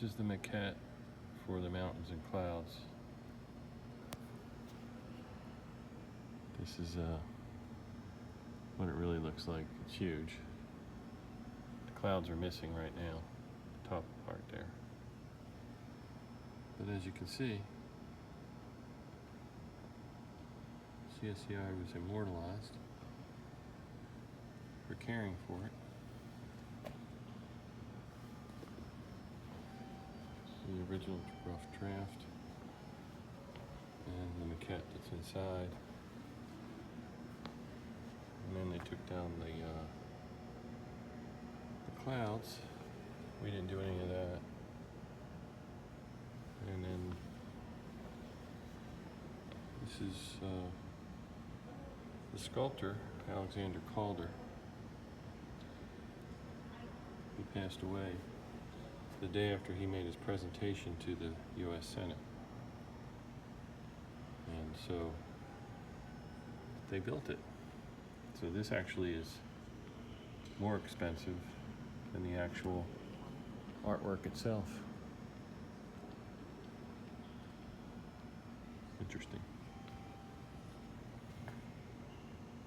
This is the maquette for the mountains and clouds. This is what it really looks like. It's huge. The clouds are missing right now, the top part there. But as you can see, CSCI was immortalized for caring for it. The original rough draft and the maquette that's inside. And then they took down the clouds. We didn't do any of that. And then this is the sculptor, Alexander Calder. He passed away the day after he made his presentation to the U.S. Senate. And so they built it. So this actually is more expensive than the actual artwork itself. Interesting.